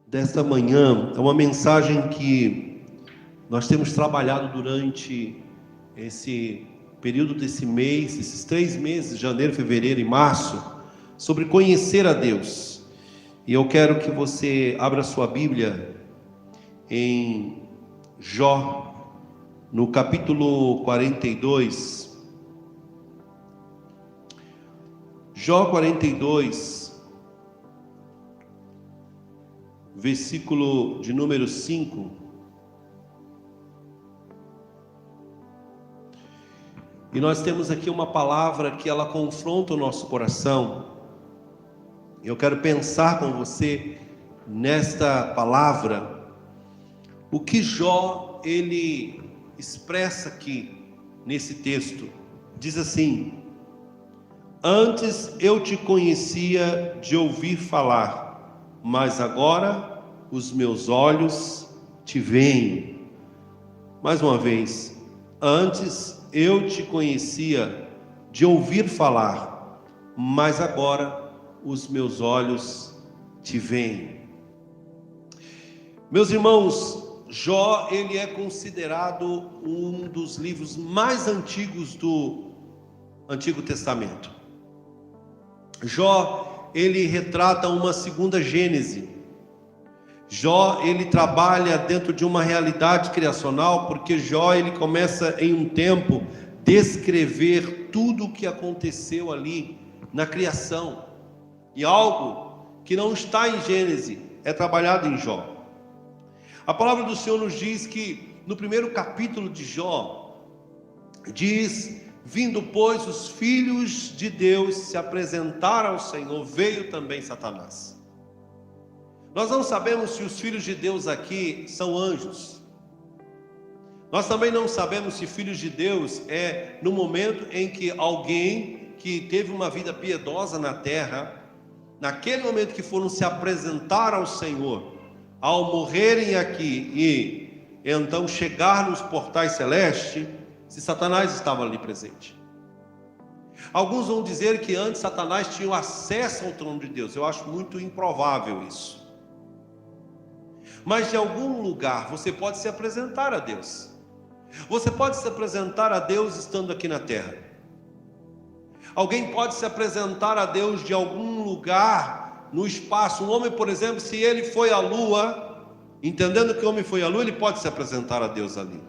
Desta manhã é uma mensagem que nós temos trabalhado durante esse período desse mês, esses 3 meses, janeiro, fevereiro e março, sobre conhecer a Deus. E eu quero que você abra sua Bíblia em Jó, no capítulo 42. Jó 42, versículo de número 5. E nós temos aqui uma palavra que ela confronta o nosso coração. Eu quero pensar com você nesta palavra, o que Jó, ele expressa aqui nesse texto. Diz assim: antes eu te conhecia de ouvir falar, mas agora os meus olhos te veem. Mais uma vez, antes eu te conhecia de ouvir falar, mas agora os meus olhos te veem. Meus irmãos, Jó, ele é considerado um dos livros mais antigos do Antigo Testamento. Jó, ele retrata uma segunda Gênese. Jó, ele trabalha dentro de uma realidade criacional, porque Jó, ele começa em um tempo descrever tudo o que aconteceu ali na criação. E algo que não está em Gênese é trabalhado em Jó. A palavra do Senhor nos diz que no primeiro capítulo de Jó, diz: vindo, pois, os filhos de Deus se apresentaram ao Senhor, veio também Satanás. Nós não sabemos se os filhos de Deus aqui são anjos. Nós também não sabemos se filhos de Deus é no momento em que alguém que teve uma vida piedosa na terra, naquele momento que foram se apresentar ao Senhor, ao morrerem aqui e então chegar nos portais celestes, se Satanás estava ali presente. Alguns vão dizer que antes Satanás tinha acesso ao trono de Deus. Eu acho muito improvável isso. Mas de algum lugar você pode se apresentar a Deus. Você pode se apresentar a Deus estando aqui na terra. Alguém pode se apresentar a Deus de algum lugar no espaço. Um homem, por exemplo, se ele foi à lua, entendendo que o homem foi à lua, ele pode se apresentar a Deus ali.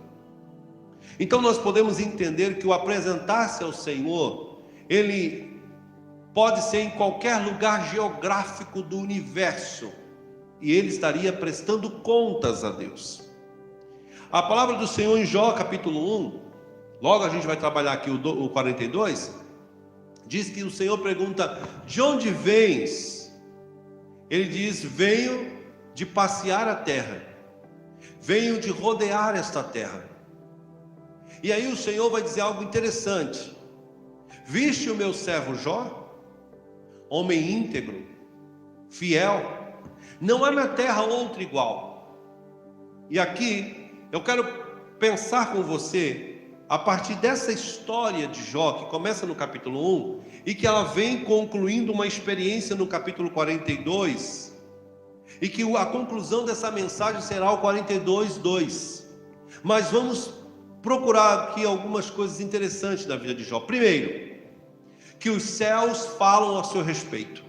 Então nós podemos entender que o apresentar-se ao Senhor, ele pode ser em qualquer lugar geográfico do universo, e ele estaria prestando contas a Deus. A palavra do Senhor em Jó capítulo 1, logo a gente vai trabalhar aqui o 42, diz que o Senhor pergunta: de onde vens? Ele diz: venho de passear a terra, venho de rodear esta terra. E aí o Senhor vai dizer algo interessante: viste o meu servo Jó? Homem íntegro, fiel, não há na terra outro igual. E aqui eu quero pensar com você a partir dessa história de Jó, que começa no capítulo 1 e que ela vem concluindo uma experiência no capítulo 42, e que a conclusão dessa mensagem será o 42:2. Mas vamos procurar aqui algumas coisas interessantes da vida de Jó. Primeiro, que os céus falam a seu respeito.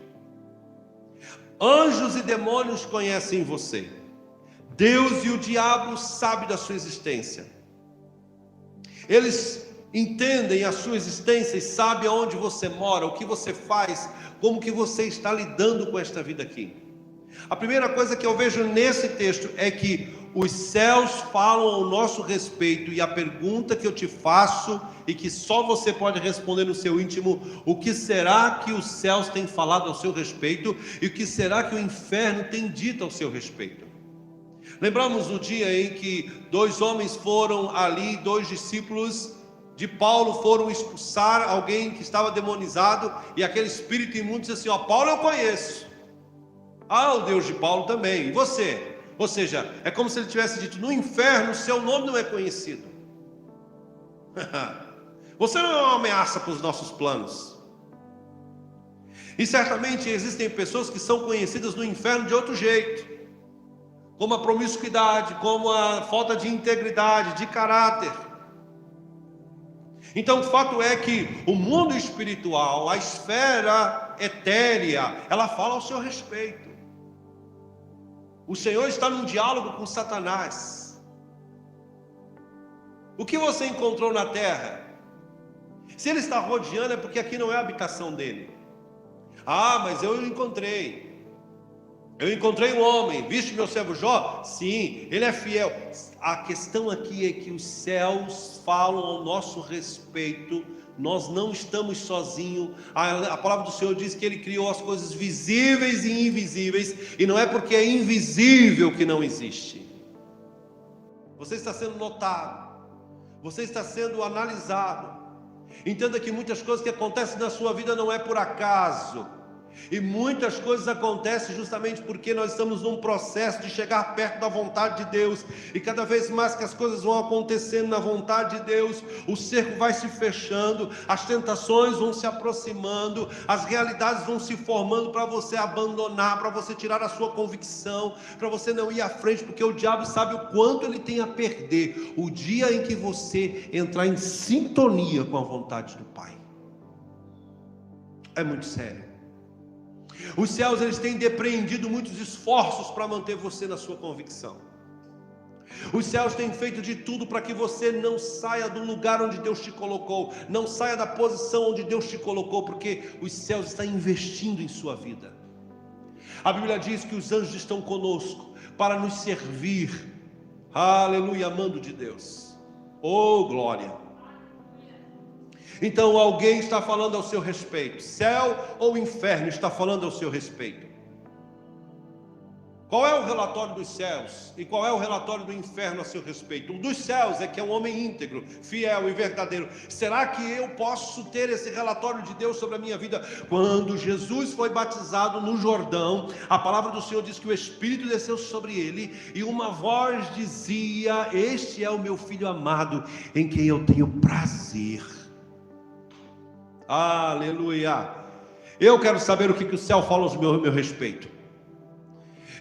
Anjos e demônios conhecem você. Deus e o diabo sabem da sua existência. Eles entendem a sua existência e sabem aonde você mora, o que você faz, como que você está lidando com esta vida aqui. A primeira coisa que eu vejo nesse texto é que os céus falam ao nosso respeito, e a pergunta que eu te faço, e que só você pode responder no seu íntimo: o que será que os céus têm falado ao seu respeito, e o que será que o inferno tem dito ao seu respeito? Lembramos do dia em que 2 homens foram ali, 2 discípulos de Paulo foram expulsar alguém que estava demonizado, e aquele espírito imundo disse assim: ó, Paulo eu conheço, o Deus de Paulo também, e você? Ou seja, é como se ele tivesse dito: no inferno seu nome não é conhecido. Você não é uma ameaça para os nossos planos. E certamente existem pessoas que são conhecidas no inferno de outro jeito, como a promiscuidade, como a falta de integridade, de caráter. Então o fato é que o mundo espiritual, a esfera etérea, ela fala ao seu respeito. O Senhor está num diálogo com Satanás. O que você encontrou na terra? Se ele está rodeando é porque aqui não é a habitação dele. Ah, mas eu encontrei um homem, viste meu servo Jó? Sim, ele é fiel. A questão aqui é que os céus falam ao nosso respeito. Nós não estamos sozinhos. A palavra do Senhor diz que Ele criou as coisas visíveis e invisíveis, e não é porque é invisível que não existe. Você está sendo notado, você está sendo analisado. Entenda que muitas coisas que acontecem na sua vida não é por acaso. E muitas coisas acontecem justamente porque nós estamos num processo de chegar perto da vontade de Deus. E cada vez mais que as coisas vão acontecendo na vontade de Deus, o cerco vai se fechando, as tentações vão se aproximando, as realidades vão se formando para você abandonar, para você tirar a sua convicção, para você não ir à frente, porque o diabo sabe o quanto ele tem a perder o dia em que você entrar em sintonia com a vontade do Pai. É muito sério. Os céus, eles têm depreendido muitos esforços para manter você na sua convicção. Os céus têm feito de tudo para que você não saia do lugar onde Deus te colocou, não saia da posição onde Deus te colocou, porque os céus estão investindo em sua vida. A Bíblia diz que os anjos estão conosco para nos servir. Aleluia, amando de Deus. Oh, glória! Então alguém está falando ao seu respeito. Céu ou inferno está falando ao seu respeito. Qual é o relatório dos céus e qual é o relatório do inferno a seu respeito? O dos céus é que é um homem íntegro, fiel e verdadeiro. Será que eu posso ter esse relatório de Deus sobre a minha vida? Quando Jesus foi batizado no Jordão, a palavra do Senhor diz que o Espírito desceu sobre ele e uma voz dizia: este é o meu filho amado, em quem eu tenho prazer. Aleluia. Eu quero saber o que o céu fala ao meu respeito.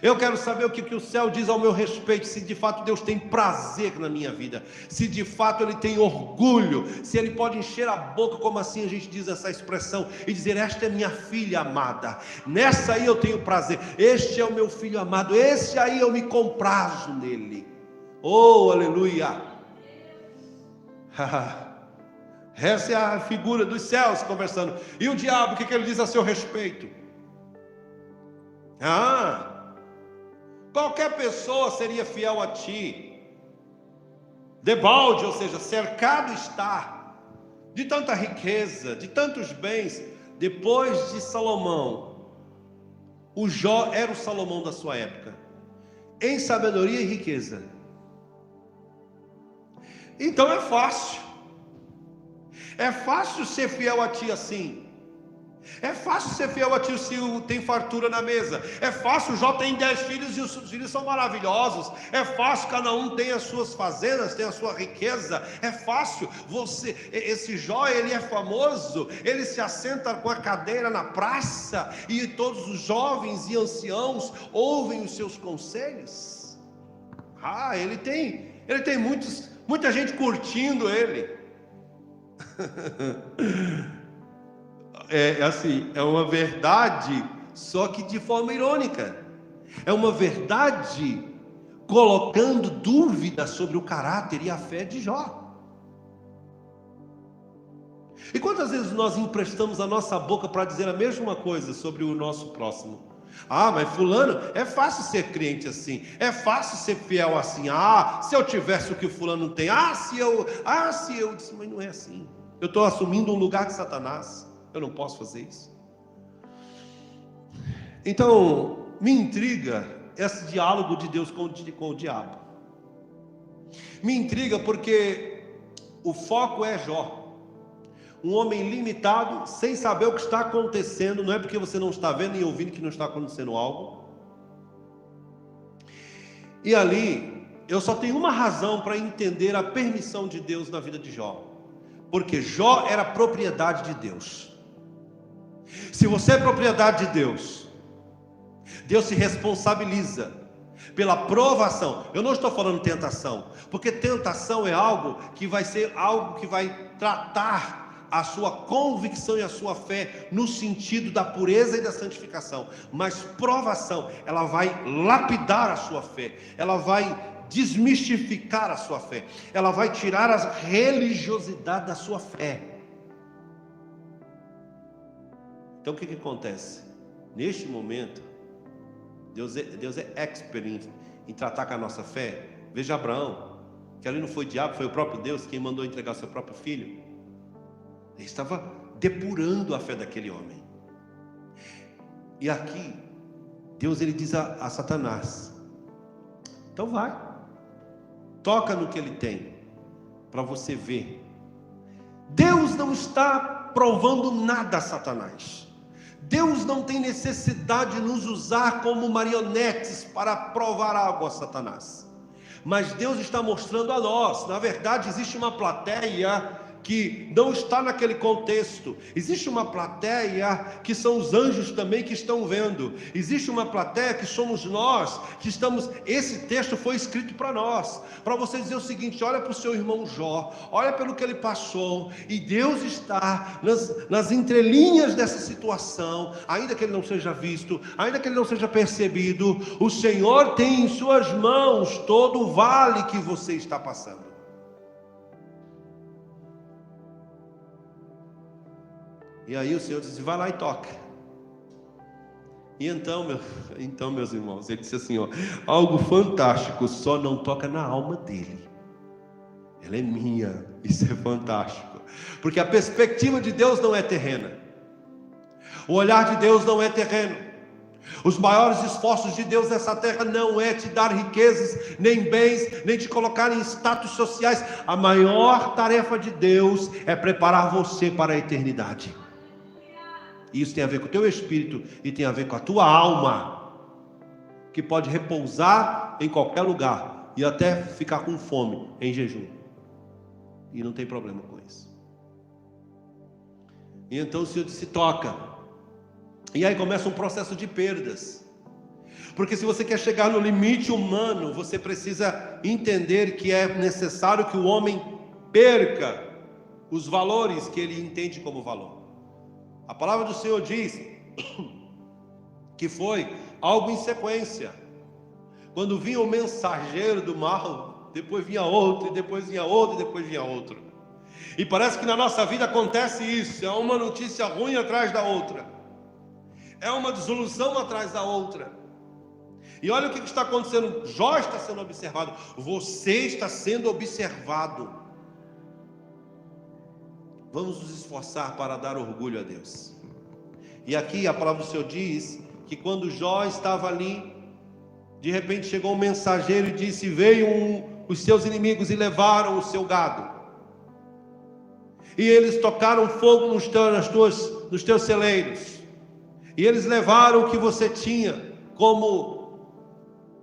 Eu quero saber o que o céu diz ao meu respeito. Se de fato Deus tem prazer na minha vida, se de fato Ele tem orgulho, se Ele pode encher a boca, como assim a gente diz essa expressão, e dizer: esta é minha filha amada, nessa aí eu tenho prazer, este é o meu filho amado, esse aí eu me comprazo nele. Oh, aleluia. Essa é a figura dos céus conversando. E o diabo, o que ele diz a seu respeito? Qualquer pessoa seria fiel a ti, debalde, ou seja, cercado está de tanta riqueza, de tantos bens. Depois de Salomão, o Jó era o Salomão da sua época, em sabedoria e riqueza. Então é fácil ser fiel a ti assim. É fácil ser fiel a ti se tem fartura na mesa. É fácil, Jó tem 10 filhos e os filhos são maravilhosos. É fácil, cada um tem as suas fazendas, tem a sua riqueza. É fácil, esse Jó, ele é famoso. Ele se assenta com a cadeira na praça e todos os jovens e anciãos ouvem os seus conselhos. Ele tem muita gente curtindo ele. É uma verdade, só que de forma irônica. É uma verdade colocando dúvida sobre o caráter e a fé de Jó. E quantas vezes nós emprestamos a nossa boca para dizer a mesma coisa sobre o nosso próximo? Mas fulano, é fácil ser crente assim, é fácil ser fiel assim. Se eu tivesse o que o fulano tem, se eu disse, mas não é assim. Eu estou assumindo um lugar de Satanás. Eu não posso fazer isso. Então, me intriga esse diálogo de Deus com o diabo. Me intriga porque o foco é Jó, um homem limitado, sem saber o que está acontecendo. Não é porque você não está vendo e ouvindo que não está acontecendo algo. E ali, eu só tenho uma razão para entender a permissão de Deus na vida de Jó. Porque Jó era propriedade de Deus. Se você é propriedade de Deus, Deus se responsabiliza pela provação. Eu não estou falando tentação, porque tentação é algo que vai ser algo que vai tratar a sua convicção e a sua fé no sentido da pureza e da santificação. Mas provação, ela vai lapidar a sua fé, ela vai desmistificar a sua fé, ela vai tirar a religiosidade da sua fé. Então o que acontece? Neste momento, Deus é expert em tratar com a nossa fé. Veja Abraão, que ali não foi o diabo, foi o próprio Deus quem mandou entregar o seu próprio filho. Ele estava depurando a fé daquele homem. E aqui, Deus ele diz a Satanás: então vai, toca no que ele tem, para você ver. Deus não está provando nada a Satanás. Deus não tem necessidade de nos usar como marionetes para provar algo a Satanás. Mas Deus está mostrando a nós, na verdade existe uma plateia que não está naquele contexto. Existe uma plateia que são os anjos também que estão vendo. Existe uma plateia que somos nós, que estamos... Esse texto foi escrito para nós, para você dizer o seguinte: olha para o seu irmão Jó, olha pelo que ele passou, e Deus está nas entrelinhas dessa situação, ainda que ele não seja visto, ainda que ele não seja percebido. O Senhor tem em suas mãos todo o vale que você está passando. E aí o Senhor disse: vai lá e toca. E então, meus irmãos, ele disse assim, ó, algo fantástico, só não toca na alma dele. Ela é minha. Isso é fantástico, porque a perspectiva de Deus não é terrena, o olhar de Deus não é terreno. Os maiores esforços de Deus nessa terra não é te dar riquezas, nem bens, nem te colocar em status sociais. A maior tarefa de Deus é preparar você para a eternidade. Isso tem a ver com o teu espírito e tem a ver com a tua alma, que pode repousar em qualquer lugar e até ficar com fome em jejum, e não tem problema com isso. E então o Senhor disse: toca. E aí começa um processo de perdas, porque se você quer chegar no limite humano, você precisa entender que é necessário que o homem perca os valores que ele entende como valor. A palavra do Senhor diz que foi algo em sequência. Quando vinha o mensageiro do mal, depois vinha outro, e depois vinha outro, e depois vinha outro. E parece que na nossa vida acontece isso, é uma notícia ruim atrás da outra, é uma desilusão atrás da outra. E olha o que está acontecendo. Jó está sendo observado, você está sendo observado. Vamos nos esforçar para dar orgulho a Deus. E aqui a palavra do Senhor diz que quando Jó estava ali, de repente chegou um mensageiro e disse: veio os seus inimigos e levaram o seu gado, e eles tocaram fogo nos teus celeiros, e eles levaram o que você tinha como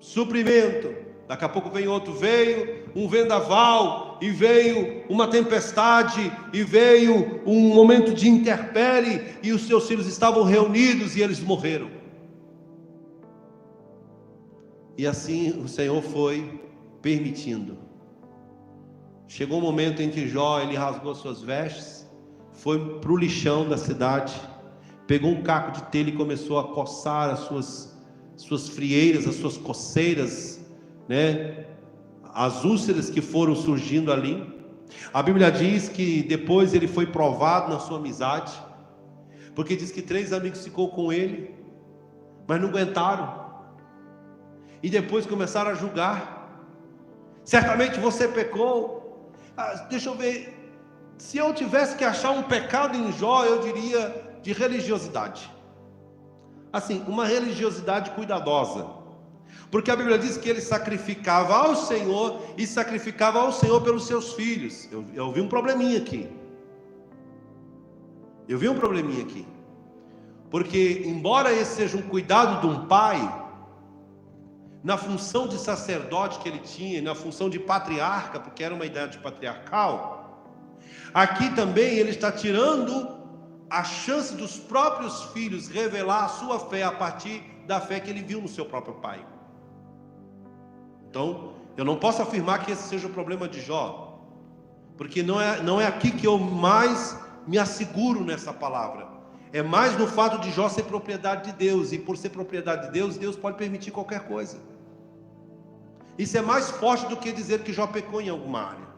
suprimento. Daqui a pouco veio outro, veio um vendaval, e veio uma tempestade, e veio um momento de intempérie, e os seus filhos estavam reunidos e eles morreram. E assim o Senhor foi permitindo. Chegou um momento em que Jó, ele rasgou suas vestes, foi para o lixão da cidade, pegou um caco de telha e começou a coçar as suas frieiras, as suas coceiras, né? As úlceras que foram surgindo ali. A Bíblia diz que depois ele foi provado na sua amizade, porque diz que 3 amigos ficou com ele, mas não aguentaram, e depois começaram a julgar. Certamente você pecou. Deixa eu ver, se eu tivesse que achar um pecado em Jó, eu diria de religiosidade. Assim, uma religiosidade cuidadosa. Porque a Bíblia diz que ele sacrificava ao Senhor, e sacrificava ao Senhor pelos seus filhos. Eu vi um probleminha aqui. Porque embora esse seja um cuidado de um pai, na função de sacerdote que ele tinha, na função de patriarca, porque era uma idade patriarcal, aqui também ele está tirando a chance dos próprios filhos revelar a sua fé a partir da fé que ele viu no seu próprio pai. Então, eu não posso afirmar que esse seja o problema de Jó, porque não é aqui que eu mais me asseguro nessa palavra. É mais no fato de Jó ser propriedade de Deus, e por ser propriedade de Deus, Deus pode permitir qualquer coisa. Isso é mais forte do que dizer que Jó pecou em alguma área.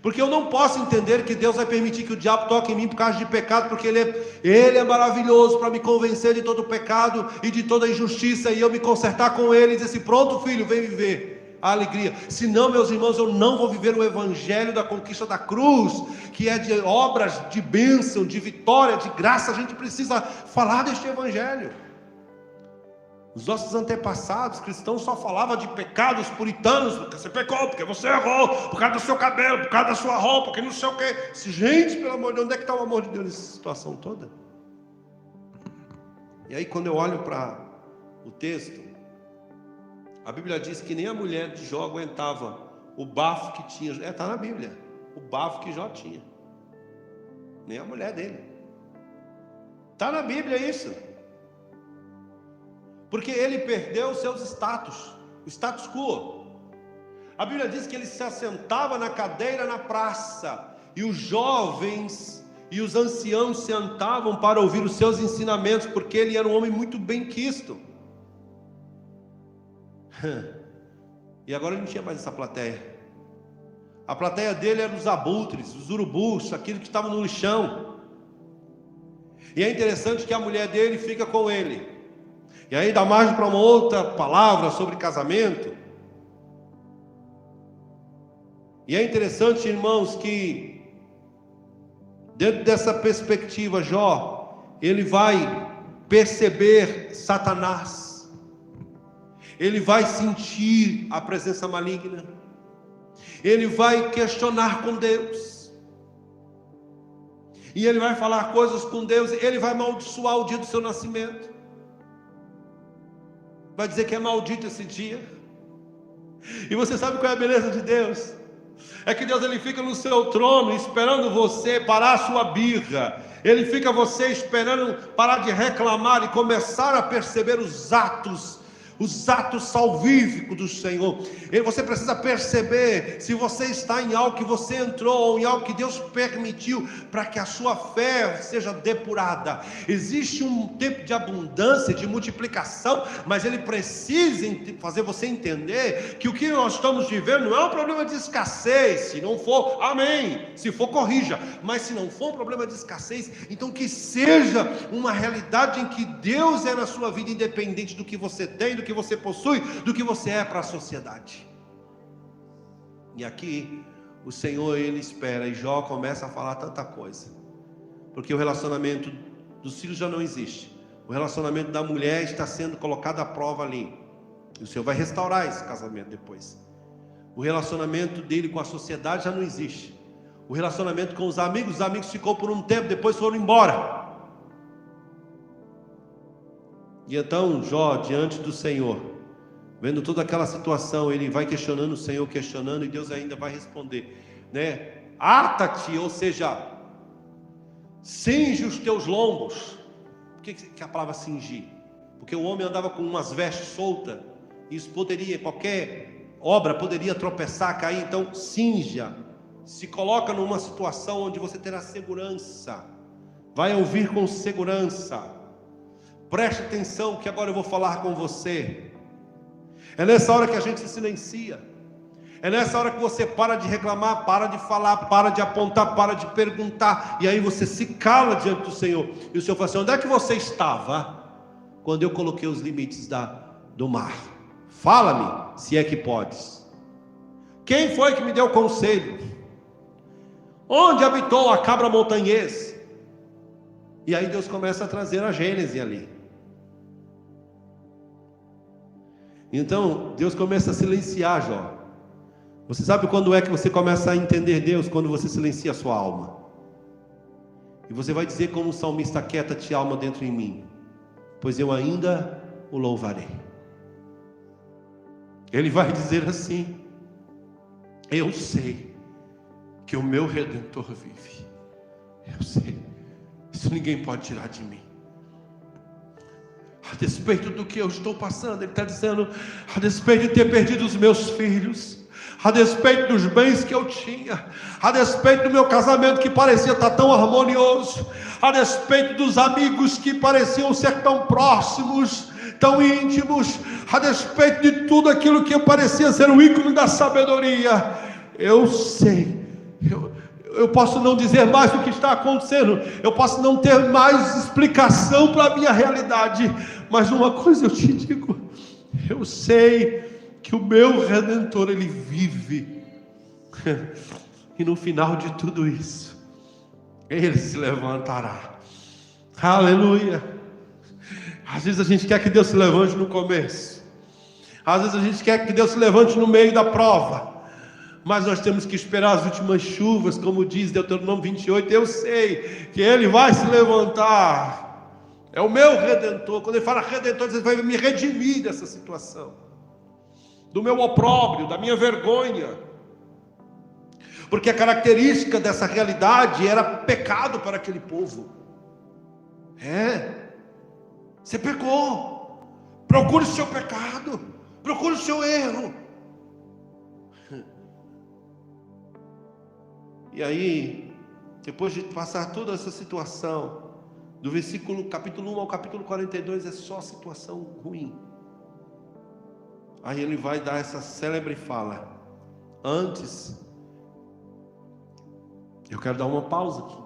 Porque eu não posso entender que Deus vai permitir que o diabo toque em mim por causa de pecado, porque ele é maravilhoso para me convencer de todo o pecado e de toda a injustiça, e eu me consertar com ele e dizer assim: pronto, filho, vem viver a alegria. Senão, meus irmãos, eu não vou viver o evangelho da conquista da cruz, que é de obras de bênção, de vitória, de graça. A gente precisa falar deste evangelho. Os nossos antepassados cristãos só falavam de pecados puritanos: porque você pecou, porque você errou, por causa do seu cabelo, por causa da sua roupa, porque não sei o quê. Gente, pelo amor de Deus, onde é que está o amor de Deus nessa situação toda? E aí, quando eu olho para o texto, a Bíblia diz que nem a mulher de Jó aguentava o bafo que tinha. Está na Bíblia, o bafo que Jó tinha. Nem a mulher dele. Está na Bíblia isso. Porque ele perdeu os seus status, o status quo. A Bíblia diz que ele se assentava na cadeira na praça, e os jovens e os anciãos sentavam para ouvir os seus ensinamentos, porque ele era um homem muito bem-quisto. E agora ele não tinha mais essa plateia. A plateia dele era os abutres, os urubus, aquilo que estava no lixão. E é interessante que a mulher dele fica com ele. E aí dá margem para uma outra palavra sobre casamento. E é interessante, irmãos, que dentro dessa perspectiva, Jó, ele vai perceber Satanás. Ele vai sentir a presença maligna. Ele vai questionar com Deus. E ele vai falar coisas com Deus. Ele vai amaldiçoar o dia do seu nascimento. Vai dizer que é maldito esse dia. E você sabe qual é a beleza de Deus? É que Deus, ele fica no seu trono esperando você parar a sua birra. Ele fica você esperando parar de reclamar e começar a perceber os atos salvíficos do Senhor. Você precisa perceber se você está em algo que você entrou, ou em algo que Deus permitiu, para que a sua fé seja depurada. Existe um tempo de abundância, de multiplicação, mas ele precisa fazer você entender que o que nós estamos vivendo não é um problema de escassez. Se não for, amém, se for, corrija. Mas se não for um problema de escassez, então que seja uma realidade em que Deus é na sua vida, independente do que você tem, do que você possui, do que você é para a sociedade. E aqui o Senhor, ele espera, e Jó começa a falar tanta coisa, porque o relacionamento dos filhos já não existe, o relacionamento da mulher está sendo colocado à prova ali, e o Senhor vai restaurar esse casamento depois. O relacionamento dele com a sociedade já não existe. O relacionamento com os amigos ficou por um tempo, depois foram embora. E então Jó, diante do Senhor, vendo toda aquela situação, ele vai questionando o Senhor, questionando, e Deus ainda vai responder, né? Ata-te, ou seja, cinge os teus lombos. Por que a palavra cingir? Porque o homem andava com umas vestes soltas, e isso poderia, qualquer obra poderia tropeçar, cair. Então cinja, se coloca numa situação onde você terá segurança, vai ouvir com segurança. Preste atenção que agora eu vou falar com você. É nessa hora que a gente se silencia. É nessa hora que você para de reclamar, para de falar, para de apontar, para de perguntar. E aí você se cala diante do Senhor. E o Senhor fala assim: onde é que você estava quando eu coloquei os limites do mar? Fala-me, se é que podes. Quem foi que me deu conselho? Onde habitou a cabra montanhês? E aí Deus começa a trazer a Gênese ali. Então Deus começa a silenciar Jó. Você sabe quando é que você começa a entender Deus? Quando você silencia a sua alma. E você vai dizer como o salmista: quieta-te, alma, dentro em mim, pois eu ainda o louvarei. Ele vai dizer assim: eu sei que o meu Redentor vive. Eu sei. Isso ninguém pode tirar de mim. A despeito do que eu estou passando, Ele está dizendo, a despeito de ter perdido os meus filhos, a despeito dos bens que eu tinha, a despeito do meu casamento que parecia estar tão harmonioso, a despeito dos amigos que pareciam ser tão próximos, tão íntimos, a despeito de tudo aquilo que parecia ser o ícone da sabedoria, eu sei, eu posso não dizer mais o que está acontecendo, eu posso não ter mais explicação para a minha realidade, mas uma coisa eu te digo, eu sei que o meu Redentor, Ele vive, e no final de tudo isso, Ele se levantará. Aleluia. Às vezes a gente quer que Deus se levante no começo, às vezes a gente quer que Deus se levante no meio da prova, mas nós temos que esperar as últimas chuvas, como diz Deuteronômio 28, eu sei que Ele vai se levantar, é o meu Redentor. Quando Ele fala Redentor, Ele vai me redimir dessa situação, do meu opróbrio, da minha vergonha, porque a característica dessa realidade era pecado para aquele povo. Você pecou, procure o seu pecado, procure o seu erro. E aí, depois de passar toda essa situação, do capítulo 1 ao capítulo 42 é só situação ruim. Aí ele vai dar essa célebre fala. Antes, eu quero dar uma pausa aqui,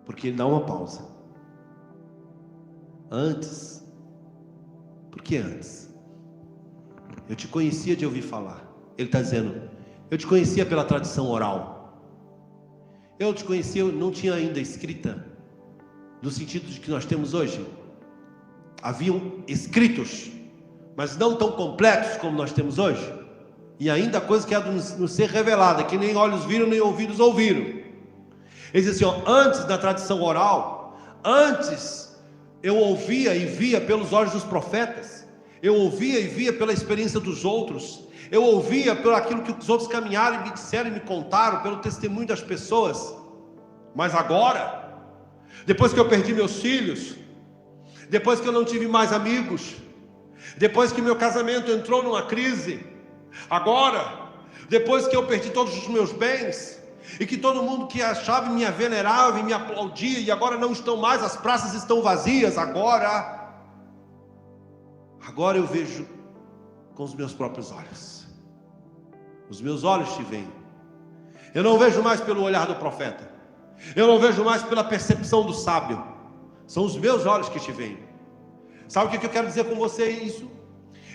porque ele dá uma pausa. Antes, por que antes? Eu te conhecia de ouvir falar. Ele está dizendo, eu te conhecia pela tradição oral. Eu te conhecia, eu não tinha ainda escrita, no sentido de que nós temos hoje. Haviam escritos, mas não tão completos como nós temos hoje. E ainda coisa que há de nos ser revelada, que nem olhos viram, nem ouvidos ouviram. Ele diz assim, antes da tradição oral, antes eu ouvia e via pelos olhos dos profetas, eu ouvia e via pela experiência dos outros, eu ouvia pelo aquilo que os outros caminharam e me disseram e me contaram, pelo testemunho das pessoas. Mas agora, depois que eu perdi meus filhos, depois que eu não tive mais amigos, depois que meu casamento entrou numa crise, agora, depois que eu perdi todos os meus bens, e que todo mundo que achava me venerava e me aplaudia, e agora não estão mais, as praças estão vazias, agora eu vejo com os meus próprios olhos. Os meus olhos te veem. Eu não vejo mais pelo olhar do profeta, eu não vejo mais pela percepção do sábio, são os meus olhos que te veem. Sabe o que eu quero dizer com você isso?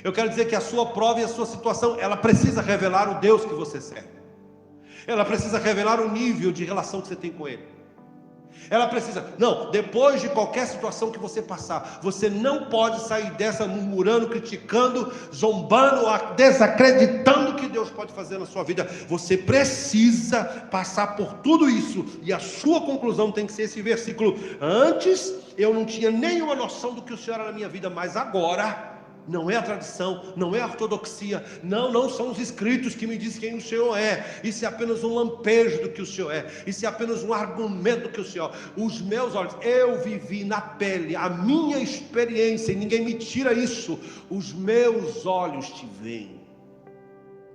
Eu quero dizer que a sua prova e a sua situação, ela precisa revelar o Deus que você serve. Ela precisa revelar o nível de relação que você tem com Ele. Ela precisa, não, depois de qualquer situação que você passar, você não pode sair dessa murmurando, criticando, zombando, desacreditando o que Deus pode fazer na sua vida. Você precisa passar por tudo isso, e a sua conclusão tem que ser esse versículo. Antes eu não tinha nenhuma noção do que o Senhor era na minha vida, mas agora, não é a tradição, não é a ortodoxia, não são os escritos que me dizem quem o Senhor é. Isso é apenas um lampejo do que o Senhor é, isso é apenas um argumento do que o Senhor. Os meus olhos, eu vivi na pele, a minha experiência, e ninguém me tira isso. Os meus olhos te veem.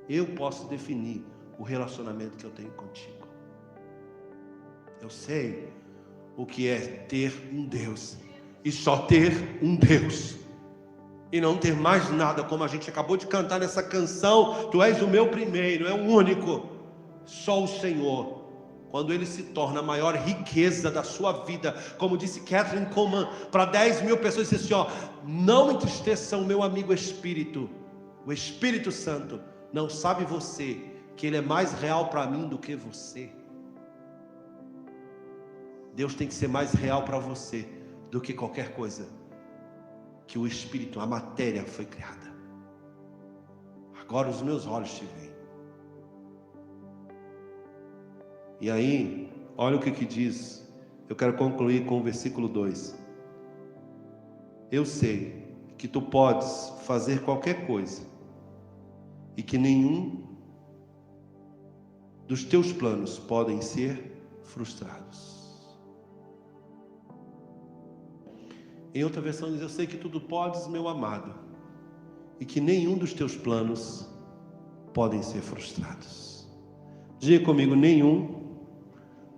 Eu posso definir o relacionamento que eu tenho contigo. Eu sei o que é ter um Deus, e só ter um Deus, e não ter mais nada, como a gente acabou de cantar nessa canção. Tu és o meu primeiro, é o único. Só o Senhor, quando Ele se torna a maior riqueza da sua vida, como disse Catherine Coleman para 10 mil pessoas, disse assim, não entristeça o meu amigo Espírito, o Espírito Santo. Não sabe você que Ele é mais real para mim do que você? Deus tem que ser mais real para você do que qualquer coisa que o Espírito, a matéria foi criada. Agora os meus olhos te veem. E aí, olha o que diz. Eu quero concluir com o versículo 2. Eu sei que tu podes fazer qualquer coisa, e que nenhum dos teus planos podem ser frustrados. Em outra versão diz: eu sei que tudo podes, meu amado, e que nenhum dos teus planos podem ser frustrados. Diga comigo: nenhum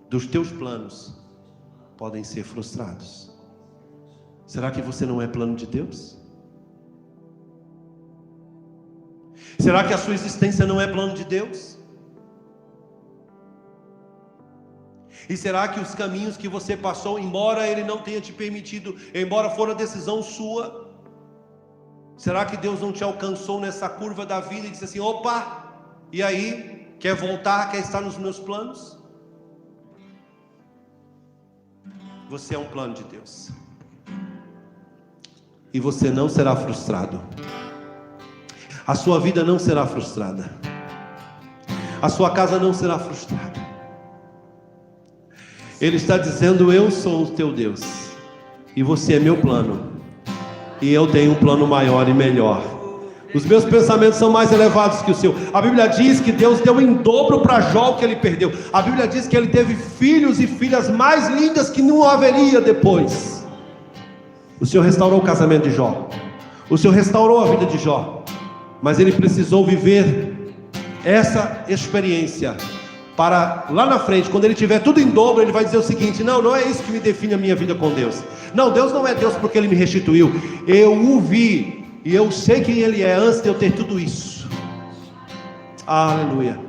dos teus planos podem ser frustrados. Será que você não é plano de Deus? Será que a sua existência não é plano de Deus? E será que os caminhos que você passou, embora Ele não tenha te permitido, embora for uma decisão sua, será que Deus não te alcançou nessa curva da vida e disse assim: opa, e aí, quer voltar, quer estar nos meus planos? Você é um plano de Deus, e você não será frustrado. A sua vida não será frustrada, a sua casa não será frustrada. Ele está dizendo: eu sou o teu Deus, e você é meu plano, e eu tenho um plano maior e melhor. Os meus pensamentos são mais elevados que o seu. A Bíblia diz que Deus deu em dobro para Jó o que ele perdeu. A Bíblia diz que ele teve filhos e filhas mais lindas que não haveria depois. O Senhor restaurou o casamento de Jó, o Senhor restaurou a vida de Jó, mas ele precisou viver essa experiência para lá na frente, quando ele tiver tudo em dobro, ele vai dizer o seguinte: não é isso que me define a minha vida com Deus. Não, Deus não é Deus porque Ele me restituiu. Eu o vi e eu sei quem Ele é antes de eu ter tudo isso. Aleluia.